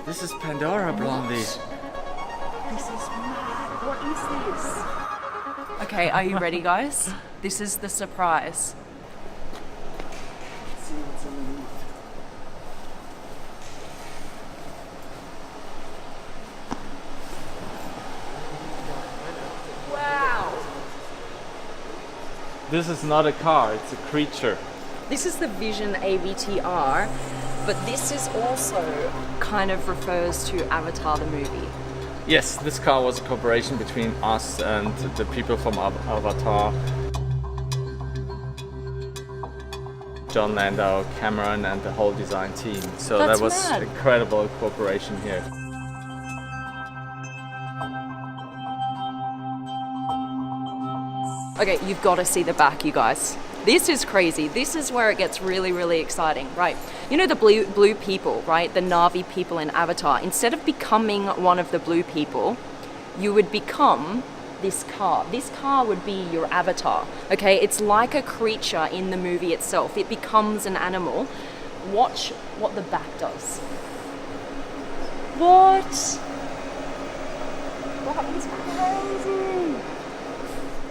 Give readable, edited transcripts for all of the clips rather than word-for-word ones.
This is Pandora, Blondie. This is mad. What is this? Okay, are you ready, guys? This is the surprise. Let's see what's underneath. Wow! This is not a car, it's a creature. This is the Vision AVTR, but this is also kind of refers to Avatar the movie. Yes, this car was a cooperation between us and the people from Avatar. John Landau, Cameron and the whole design team. So That's that was mad. incredible cooperation here. Okay, you've got to see the back, you guys. This is crazy. This is where it gets really, really exciting, right? You know the blue people, right? The Na'vi people in Avatar. Instead of becoming one of the blue people, you would become this car. This car would be your avatar, okay? It's like a creature in the movie itself. It becomes an animal. Watch what the back does. What? That is crazy.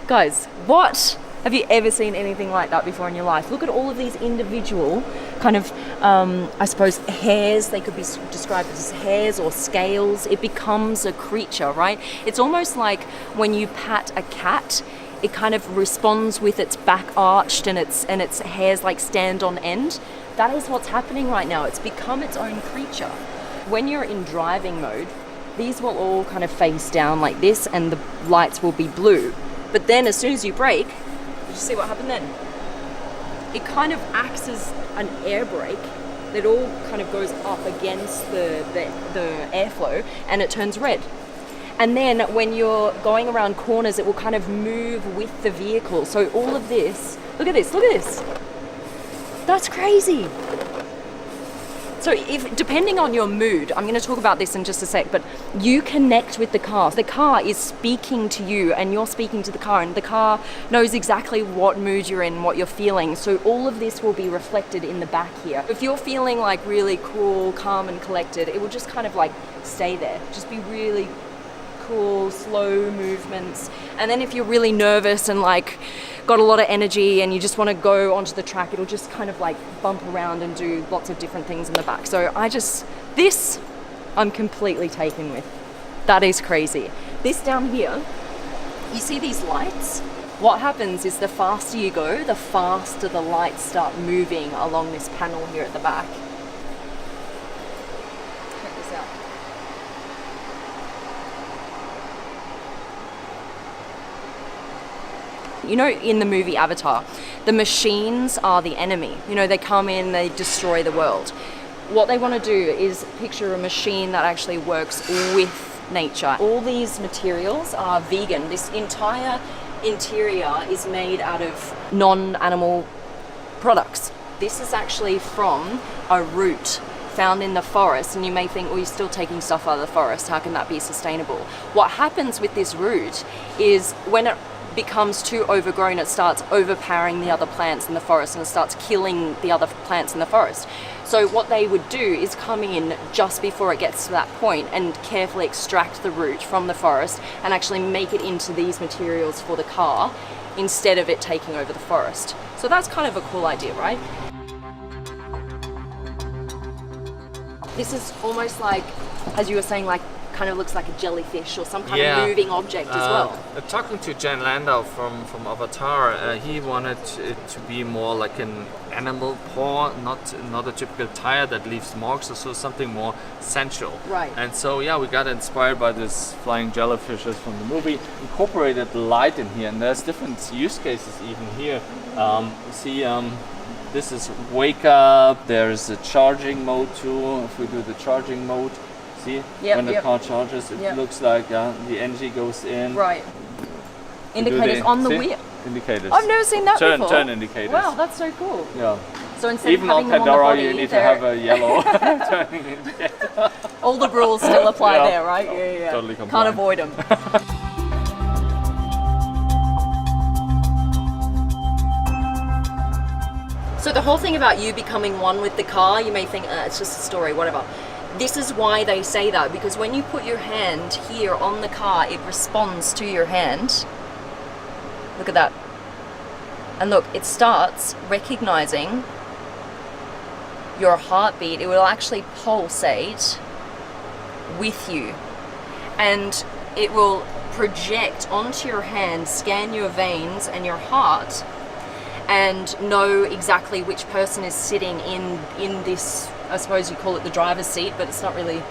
Guys, what? Have you ever seen anything like that before in your life? Look at all of these individual kind of, I suppose, hairs. They could be described as hairs or scales. It becomes a creature, right? It's almost like when you pat a cat, it kind of responds with its back arched and its hairs like stand on end. That is what's happening right now. It's become its own creature. When you're in driving mode, these will all kind of face down like this and the lights will be blue. But then as soon as you brake, did you see what happened then? It kind of acts as an air brake that all kind of goes up against the airflow and it turns red. And then when you're going around corners, it will kind of move with the vehicle. So all of this, look at this, look at this. That's crazy. So if, depending on your mood, I'm going to talk about this in just a sec, but you connect with the car. The car is speaking to you and you're speaking to the car, and the car knows exactly what mood you're in, what you're feeling. So all of this will be reflected in the back here. If you're feeling like really cool, calm and collected, it will just kind of like stay there. Just be really cool, slow movements. And then if you're really nervous and like got a lot of energy and you just want to go onto the track, it'll just kind of like bump around and do lots of different things in the back. So this I'm completely taken with. That is crazy. This down here, you see these lights? What happens is the faster you go, the faster the lights start moving along this panel here at the back. Check this out. You know, in the movie Avatar, the machines are the enemy. You know, they come in, they destroy the world. What they want to do is picture a machine that actually works with nature. All these materials are vegan. This entire interior is made out of non-animal products. This is actually from a root found in the forest, and you may think, well, you're still taking stuff out of the forest. How can that be sustainable? What happens with this root is when it becomes too overgrown, it starts overpowering the other plants in the forest and it starts killing the other plants in the forest. So what they would do is come in just before it gets to that point and carefully extract the root from the forest and actually make it into these materials for the car instead of it taking over the forest. So that's kind of a cool idea, right? This is almost like, as you were saying, like kind of looks like a jellyfish or some kind of moving object as well. Talking to John Landau from Avatar, he wanted it to be more like an animal paw, not a typical tire that leaves marks, or so something more sensual. Right. And so yeah, we got inspired by this flying jellyfishes from the movie, incorporated the light in here, and there's different use cases even here. This is wake up, there's a charging mode too. If we do the charging mode, see, when the car charges, it looks like the energy goes in. Right. Indicators on the wheel. Indicators. I've never seen that before. Turn indicators. Wow, that's so cool. Yeah. So instead Even of on having them Pandora, on the body, you need to have a yellow turning indicator. all the rules still apply there, right? Yeah. Totally Can't compliant. avoid them. So the whole thing about you becoming one with the car, you may think, it's just a story, whatever. this is why they say that, because when you put your hand here on the car, it responds to your hand. Look at that. And look, it starts recognizing your heartbeat. It will actually pulsate with you, and it will project onto your hand, scan your veins and your heart, and know exactly which person is sitting in this, I suppose you call it the driver's seat, but it's not really.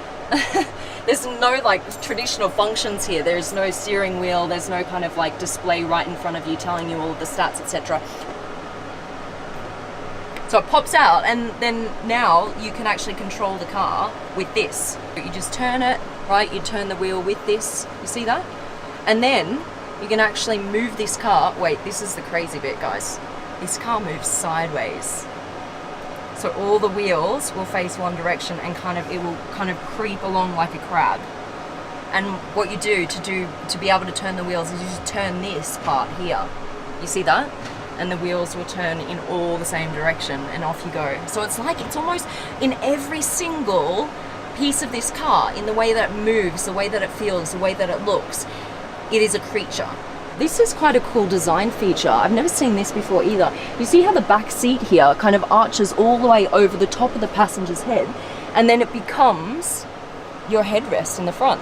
There's no like traditional functions here. There's no steering wheel, there's no kind of like display right in front of you telling you all of the stats, etc. So it pops out, and then now you can actually control the car with this. You just turn it, right? You turn the wheel with this, you see that? And then you can actually move this car. Wait, this is the crazy bit, guys. This car moves sideways. So all the wheels will face one direction, and it will kind of creep along like a crab. And what you do to be able to turn the wheels is you just turn this part here. You see that? And the wheels will turn in all the same direction, and off you go. So it's almost in every single piece of this car, in the way that it moves, the way that it feels, the way that it looks, it is a creature. This is quite a cool design feature. I've never seen this before either. You see how the back seat here kind of arches all the way over the top of the passenger's head, and then it becomes your headrest in the front.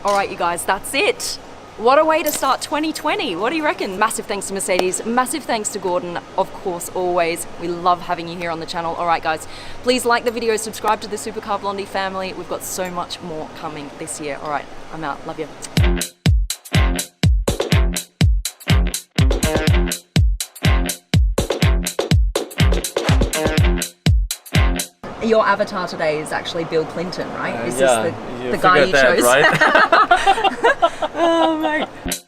All right, you guys, that's it. What a way to start 2020. What do you reckon? Massive thanks to Mercedes. Massive thanks to Gordon, of course, always. We love having you here on the channel. All right, guys, please like the video, subscribe to the Supercar Blondie family. We've got so much more coming this year. All right, I'm out. Love you. Your avatar today is actually Bill Clinton, right? Is yeah, this the guy you chose? Right? Oh, mate.